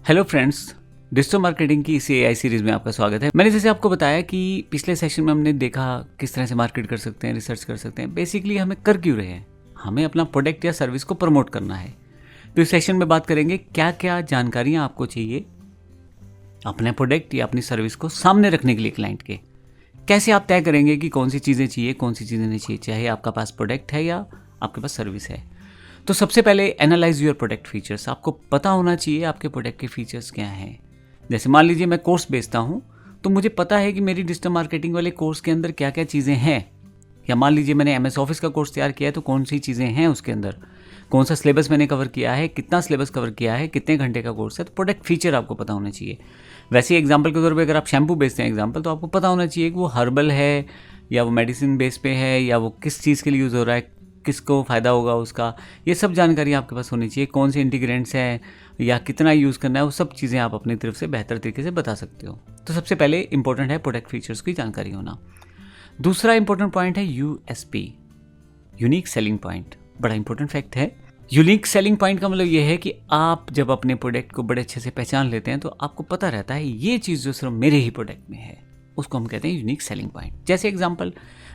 Hello friends, digital marketing की इसी AI series में आपका स्वागत है। मैंने जैसे आपको बताया कि पिछले सेशन में हमने देखा किस तरह से मार्केट कर सकते हैं, रिसर्च कर सकते हैं। बेसिकली हमें कर क्यों रहे हैं, हमें अपना प्रोडक्ट या सर्विस को प्रमोट करना है। तो इस सेशन में बात करेंगे क्या क्या जानकारियाँ आपको चाहिए अपने प्रोडक्ट या अपनी सर्विस को सामने रखने के लिए क्लाइंट के। कैसे आप तय करेंगे कि कौन सी चीज़ें चाहिए, कौन सी चीज़ें नहीं चाहिए, चाहे आपका पास प्रोडक्ट है या आपके पास सर्विस है। तो सबसे पहले एनालाइज योर प्रोडक्ट फीचर्स। आपको पता होना चाहिए आपके प्रोडक्ट के फीचर्स क्या हैं। जैसे मान लीजिए मैं कोर्स बेचता हूँ, तो मुझे पता है कि मेरी डिजिटल मार्केटिंग वाले कोर्स के अंदर क्या क्या चीज़ें हैं। या मान लीजिए मैंने MS ऑफिस का कोर्स तैयार किया है, तो कौन सी चीज़ें हैं उसके अंदर, कौन सा सिलेबस मैंने कवर किया है, कितना सिलेबस कवर किया है, कितने घंटे का कोर्स है। तो प्रोडक्ट फीचर आपको पता होना चाहिए। वैसे एग्जाम्पल के तौर पर अगर आप शैम्पू बेचते हैं एग्जाम्पल, तो आपको पता होना चाहिए कि वो हर्बल है या वो मेडिसिन बेस पे है या वो किस चीज़ के लिए यूज़ हो रहा है, किसको फ़ायदा होगा उसका। ये सब जानकारी आपके पास होनी चाहिए। कौन से इंटीग्रेंट्स हैं या कितना यूज़ करना है, वो सब चीज़ें आप अपनी तरफ से बेहतर तरीके से बता सकते हो। तो सबसे पहले इंपॉर्टेंट है प्रोडक्ट फीचर्स की जानकारी होना। दूसरा इंपॉर्टेंट पॉइंट है USP, यूनिक सेलिंग पॉइंट। बड़ा इंपॉर्टेंट फैक्ट है। यूनिक सेलिंग पॉइंट का मतलब ये है कि आप जब अपने प्रोडक्ट को बड़े अच्छे से पहचान लेते हैं, तो आपको पता रहता है ये चीज़ जो सिर्फ मेरे ही प्रोडक्ट में है, उसको हम कहते हैं यूनिक सेलिंग पॉइंट। जैसे एग्जांपल,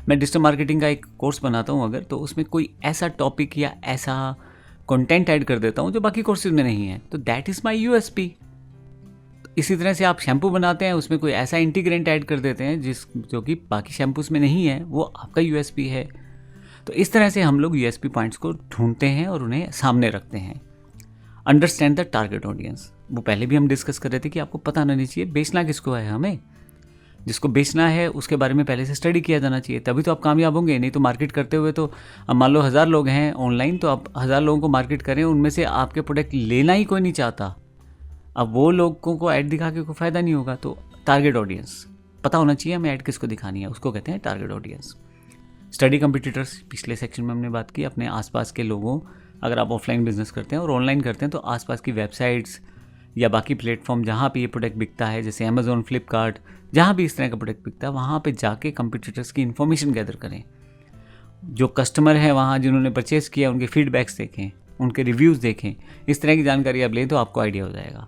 मैं डिजिटल मार्केटिंग का एक कोर्स बनाता हूँ अगर, तो उसमें कोई ऐसा टॉपिक या ऐसा कंटेंट ऐड कर देता हूँ जो बाकी कोर्सेज में नहीं है, तो दैट इज़ माय USP। इसी तरह से आप शैम्पू बनाते हैं, उसमें कोई ऐसा इंटीग्रेंट ऐड कर देते हैं जो कि बाकी शैम्पूस में नहीं है, वो आपका USP है। तो इस तरह से हम लोग USP पॉइंट्स को ढूंढते हैं और उन्हें सामने रखते हैं। अंडरस्टैंड द टारगेट ऑडियंस, वो पहले भी हम डिस्कस कर रहे थे कि आपको पता होना चाहिए बेचना किसको है। हमें जिसको बेचना है उसके बारे में पहले से स्टडी किया जाना चाहिए, तभी तो आप कामयाब होंगे। नहीं तो मार्केट करते हुए, तो अब मान लो 1000 लोग हैं ऑनलाइन, तो आप 1000 लोगों को मार्केट करें, उनमें से आपके प्रोडक्ट लेना ही कोई नहीं चाहता। अब वो लोगों को ऐड दिखा के कोई फ़ायदा नहीं होगा। तो टारगेट ऑडियंस पता होना चाहिए हमें, ऐड किसको दिखानी है, उसको कहते हैं टारगेट ऑडियंस। स्टडी कंपटीटर्स, पिछले सेक्शन में हमने बात की। अपने आसपास के लोगों, अगर आप ऑफलाइन बिजनेस करते हैं और ऑनलाइन करते हैं, तो आसपास की वेबसाइट्स या बाकी प्लेटफॉर्म जहाँ पे ये प्रोडक्ट बिकता है, जैसे अमेज़ॉन, फ्लिपकार्ट, जहाँ भी इस तरह का प्रोडक्ट बिकता है, वहाँ पे जाके कंपटीटर्स की इन्फॉर्मेशन गैदर करें। जो कस्टमर हैं वहाँ जिन्होंने परचेज़ किया, उनके फीडबैक्स देखें, उनके रिव्यूज़ देखें। इस तरह की जानकारी आप लें तो आपको आइडिया हो जाएगा।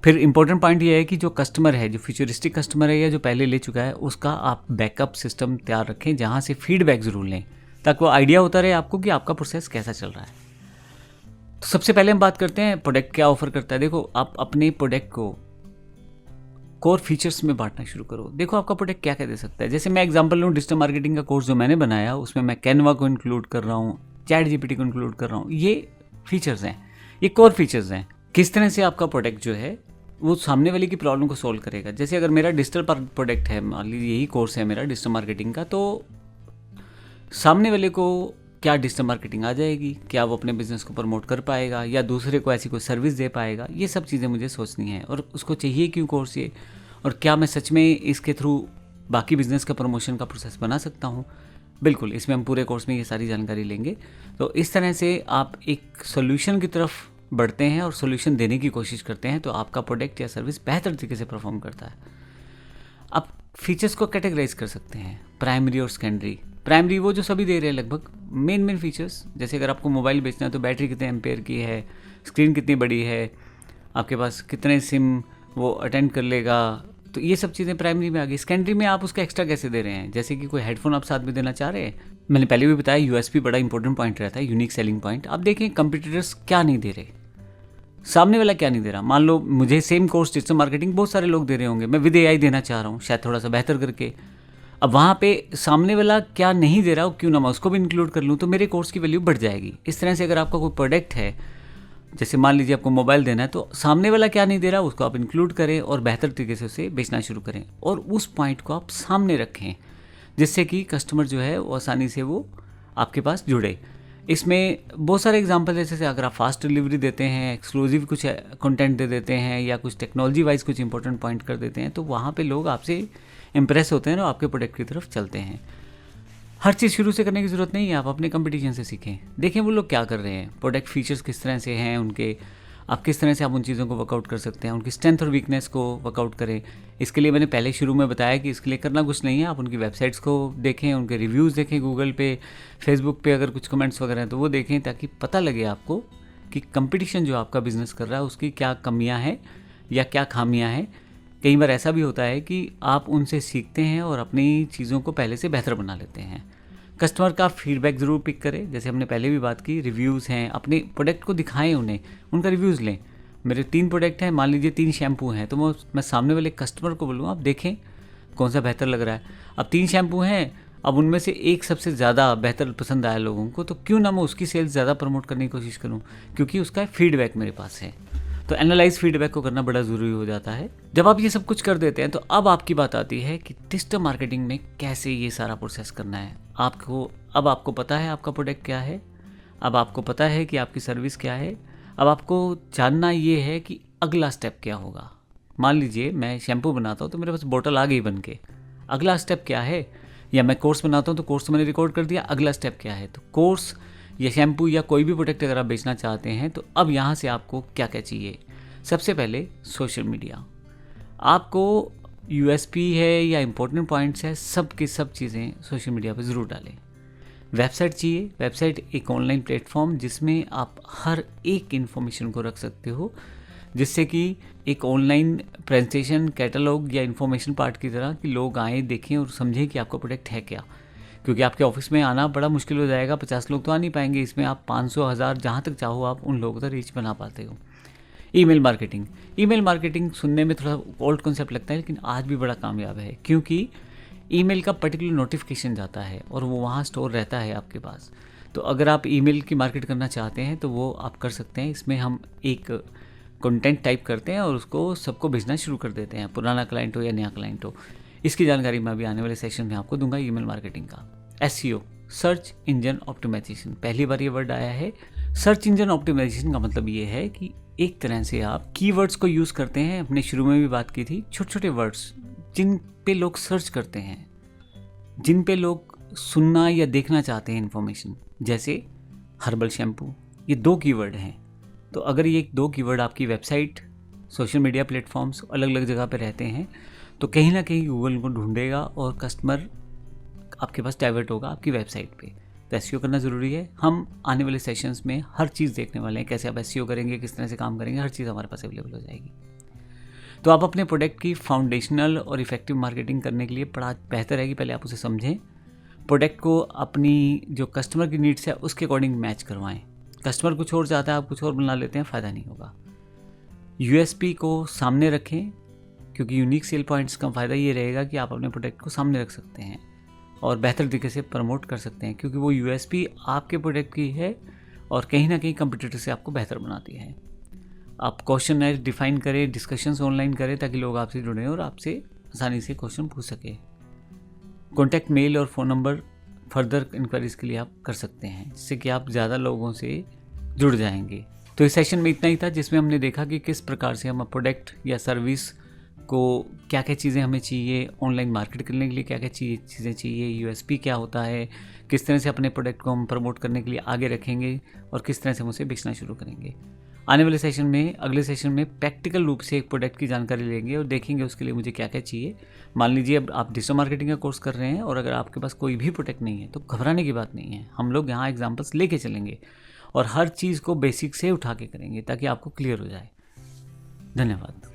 फिर इंपॉर्टेंट पॉइंट ये है कि जो कस्टमर है, जो फ्यूचरिस्टिक कस्टमर है या जो पहले ले चुका है, उसका आप बैकअप सिस्टम तैयार रखें, जहाँ से फीडबैक ज़रूर लें, ताकि वो आइडिया होता रहे आपको कि आपका प्रोसेस कैसा चल रहा है। तो सबसे पहले हम बात करते हैं प्रोडक्ट क्या ऑफर करता है। देखो, आप अपने प्रोडक्ट को कोर फीचर्स में बांटना शुरू करो। देखो आपका प्रोडक्ट क्या क्या दे सकता है। जैसे मैं एग्जांपल लूँ, डिजिटल मार्केटिंग का कोर्स जो मैंने बनाया, उसमें मैं कैनवा को इंक्लूड कर रहा हूँ, ChatGPT को इंक्लूड कर रहा हूँ। ये फीचर्स हैं, ये कोर फीचर्स हैं। किस तरह से आपका प्रोडक्ट जो है वो सामने वाले की प्रॉब्लम को सॉल्व करेगा। जैसे अगर मेरा डिजिटल प्रोडक्ट है, मान लीजिए यही कोर्स है मेरा डिजिटल मार्केटिंग का, तो सामने वाले को क्या डिजिटल मार्केटिंग आ जाएगी, क्या वो अपने बिजनेस को प्रमोट कर पाएगा या दूसरे को ऐसी कोई सर्विस दे पाएगा, ये सब चीज़ें मुझे सोचनी है। और उसको चाहिए क्यों कोर्स ये, और क्या मैं सच में इसके थ्रू बाकी बिजनेस का प्रमोशन का प्रोसेस बना सकता हूँ। बिल्कुल, इसमें हम पूरे कोर्स में ये सारी जानकारी लेंगे। तो इस तरह से आप एक सोल्यूशन की तरफ बढ़ते हैं और सोल्यूशन देने की कोशिश करते हैं, तो आपका प्रोडक्ट या सर्विस बेहतर तरीके से परफॉर्म करता है। आप फीचर्स को कैटेगराइज कर सकते हैं, प्राइमरी और सेकेंडरी। प्राइमरी वो जो सभी दे रहे हैं लगभग, मेन फीचर्स। जैसे अगर आपको मोबाइल बेचना है, तो बैटरी कितने एम्पेयर की है, स्क्रीन कितनी बड़ी है, आपके पास कितने सिम वो अटेंड कर लेगा, तो ये सब चीज़ें प्राइमरी में आ गई। सेकेंडरी में आप उसका एक्स्ट्रा कैसे दे रहे हैं, जैसे कि कोई हेडफोन आप साथ में देना चाह रहे हैं। मैंने पहले भी बताया USP बड़ा इंपॉर्टेंट पॉइंट रहता है, यूनिक सेलिंग पॉइंट। आप देखें कंपटीटर्स क्या नहीं दे रहे, सामने वाला क्या नहीं दे रहा। मान लो मुझे सेम कोर्स डिजिटल मार्केटिंग बहुत सारे लोग दे रहे होंगे, मैं विद AI देना चाह रहा हूँ, शायद थोड़ा सा बेहतर करके। अब वहाँ पे सामने वाला क्या नहीं दे रहा हो, क्यों ना मैं उसको भी इंक्लूड कर लूँ, तो मेरे कोर्स की वैल्यू बढ़ जाएगी। इस तरह से अगर आपका कोई प्रोडक्ट है, जैसे मान लीजिए आपको मोबाइल देना है, तो सामने वाला क्या नहीं दे रहा उसको आप इंक्लूड करें और बेहतर तरीके से उसे बेचना शुरू करें, और उस पॉइंट को आप सामने रखें, जिससे कि कस्टमर जो है वो आसानी से वो आपके पास जुड़े। इसमें बहुत सारे एग्जांपल है, जैसे अगर आप फास्ट डिलीवरी देते हैं, एक्सक्लूसिव कुछ कंटेंट दे देते हैं, या कुछ टेक्नोलॉजी वाइज कुछ इंपॉर्टेंट पॉइंट कर देते हैं, तो वहाँ पे लोग आपसे इंप्रेस होते हैं और आपके प्रोडक्ट की तरफ चलते हैं। हर चीज़ शुरू से करने की ज़रूरत नहीं है, आप अपने कंपटीशन से सीखें, देखें वो लोग क्या कर रहे हैं, प्रोडक्ट फीचर्स किस तरह से हैं उनके, आप किस तरह से आप उन चीज़ों को वर्कआउट कर सकते हैं, उनकी स्ट्रेंथ और वीकनेस को वर्कआउट करें। इसके लिए मैंने पहले शुरू में बताया कि इसके लिए करना कुछ नहीं है, आप उनकी वेबसाइट्स को देखें, उनके रिव्यूज़ देखें, गूगल पे, फेसबुक पे अगर कुछ कमेंट्स वगैरह हैं तो वो देखें, ताकि पता लगे आपको कि कंपटीशन जो आपका बिजनेस कर रहा है उसकी क्या कमियां हैं या क्या खामियां हैं। कई बार ऐसा भी होता है कि आप उनसे सीखते हैं और अपनी चीज़ों को पहले से बेहतर बना लेते हैं। कस्टमर का फीडबैक ज़रूर पिक करें, जैसे हमने पहले भी बात की, रिव्यूज़ हैं, अपने प्रोडक्ट को दिखाएं उन्हें, उनका रिव्यूज़ लें। मेरे 3 प्रोडक्ट हैं, मान लीजिए 3 शैम्पू हैं, तो मैं सामने वाले कस्टमर को बोलूँ आप देखें कौन सा बेहतर लग रहा है। अब 3 शैम्पू हैं, अब उनमें से एक सबसे ज़्यादा बेहतर पसंद आया लोगों को, तो क्यों ना मैं उसकी सेल्स ज़्यादा प्रमोट करने की कोशिश करूँ, क्योंकि उसका फीडबैक मेरे पास है। तो एनालाइज फीडबैक को करना बड़ा ज़रूरी हो जाता है। जब आप ये सब कुछ कर देते हैं तो अब आपकी बात आती है कि डिजिटल मार्केटिंग में कैसे ये सारा प्रोसेस करना है। अब आपको पता है आपका प्रोडक्ट क्या है, अब आपको पता है कि आपकी सर्विस क्या है, अब आपको जानना ये है कि अगला स्टेप क्या होगा। मान लीजिए मैं शैम्पू बनाता हूँ तो मेरे पास बोतल आ गई बन के, अगला स्टेप क्या है। या मैं कोर्स बनाता हूँ तो कोर्स तो मैंने रिकॉर्ड कर दिया, अगला स्टेप क्या है। तो कोर्स या शैम्पू या कोई भी प्रोडक्ट अगर आप बेचना चाहते हैं तो अब यहाँ से आपको क्या क्या चाहिए। सबसे पहले सोशल मीडिया, आपको यूएसपी है या इम्पोर्टेंट पॉइंट्स है, सब की सब चीज़ें सोशल मीडिया पर ज़रूर डालें। वेबसाइट चाहिए, वेबसाइट एक ऑनलाइन प्लेटफॉर्म जिसमें आप हर एक इन्फॉर्मेशन को रख सकते हो, जिससे कि एक ऑनलाइन प्रेजेंटेशन, कैटलॉग या इन्फॉर्मेशन पार्ट की तरह कि लोग आएँ, देखें और समझें कि आपका प्रोडक्ट है क्या। क्योंकि आपके ऑफिस में आना बड़ा मुश्किल हो जाएगा, 50 लोग तो आ नहीं पाएंगे, इसमें आप 500, 1000 जहाँ तक चाहो आप उन लोगों तक रीच बना पाते हो। ईमेल मार्केटिंग सुनने में थोड़ा ओल्ड कॉन्सेप्ट लगता है, लेकिन आज भी बड़ा कामयाब है, क्योंकि ईमेल का पर्टिकुलर नोटिफिकेशन जाता है और वो वहाँ स्टोर रहता है आपके पास। तो अगर आप ईमेल की मार्केट करना चाहते हैं तो वो आप कर सकते हैं। इसमें हम एक कंटेंट टाइप करते हैं और उसको सबको भेजना शुरू कर देते हैं, पुराना क्लाइंट हो या नया क्लाइंट हो। इसकी जानकारी मैं अभी आने वाले सेशन में आपको दूंगा। ईमेल मार्केटिंग का एसईओ, सर्च इंजन ऑप्टिमाइजेशन, पहली बार ये वर्ड आया है। सर्च इंजन ऑप्टिमाइजेशन का मतलब ये है कि एक तरह से आप कीवर्ड्स को यूज़ करते हैं। अपने शुरू में भी बात की थी, छोटे छोटे वर्ड्स जिन पे लोग सर्च करते हैं, जिन पे लोग सुनना या देखना चाहते हैं इन्फॉर्मेशन, जैसे हर्बल शैम्पू, ये 2 कीवर्ड हैं। तो अगर ये 2 कीवर्ड आपकी वेबसाइट, सोशल मीडिया प्लेटफॉर्म्स अलग अलग जगह पे रहते हैं तो कहीं ना कहीं गूगल उनको ढूंढेगा और कस्टमर आपके पास डाइवर्ट होगा आपकी वेबसाइट पे। तो एसईओ करना ज़रूरी है। हम आने वाले सेशंस में हर चीज़ देखने वाले हैं, कैसे आप एसईओ करेंगे, किस तरह से काम करेंगे, हर चीज़ हमारे पास अवेलेबल हो जाएगी। तो आप अपने प्रोडक्ट की फाउंडेशनल और इफेक्टिव मार्केटिंग करने के लिए बड़ा बेहतर है कि पहले आप उसे समझें, प्रोडक्ट को अपनी जो कस्टमर की नीड्स है उसके अकॉर्डिंग मैच करवाएं। कस्टमर कुछ और चाहता है, आप कुछ और बना लेते हैं, फ़ायदा नहीं होगा। यूएसपी को सामने रखें, क्योंकि यूनिक सेल पॉइंट्स का फ़ायदा ये रहेगा कि आप अपने प्रोडक्ट को सामने रख सकते हैं और बेहतर तरीके से प्रमोट कर सकते हैं, क्योंकि वो यूएसपी आपके प्रोडक्ट की है और कहीं ना कहीं कंपटीटर से आपको बेहतर बनाती है। आप क्वेश्चन डिफाइन करें, डिस्कशंस ऑनलाइन करें ताकि लोग आपसे जुड़ें और आपसे आसानी से क्वेश्चन पूछ सकें। कॉन्टैक्ट मेल और फ़ोन नंबर फर्दर इंक्वायरीज़ के लिए आप कर सकते हैं, जिससे कि आप ज़्यादा लोगों से जुड़ जाएंगे। तो इस सेशन में इतना ही था, जिसमें हमने देखा कि किस प्रकार से हम प्रोडक्ट या सर्विस को, क्या क्या चीज़ें हमें चाहिए, ऑनलाइन मार्केट करने के लिए क्या क्या चीज़ें चाहिए, यूएसपी क्या होता है, किस तरह से अपने प्रोडक्ट को हम प्रमोट करने के लिए आगे रखेंगे और किस तरह से हम उसे बेचना शुरू करेंगे। आने वाले सेशन में, अगले सेशन में प्रैक्टिकल रूप से एक प्रोडक्ट की जानकारी लेंगे और देखेंगे उसके लिए मुझे क्या क्या चाहिए। मान लीजिए अब आप डिजिटल मार्केटिंग का कोर्स कर रहे हैं और अगर आपके पास कोई भी प्रोडक्ट नहीं है तो घबराने की बात नहीं है, हम लोग यहाँ एग्जाम्पल्स लेके चलेंगे और हर चीज़ को बेसिक से उठा के करेंगे ताकि आपको क्लियर हो जाए। धन्यवाद।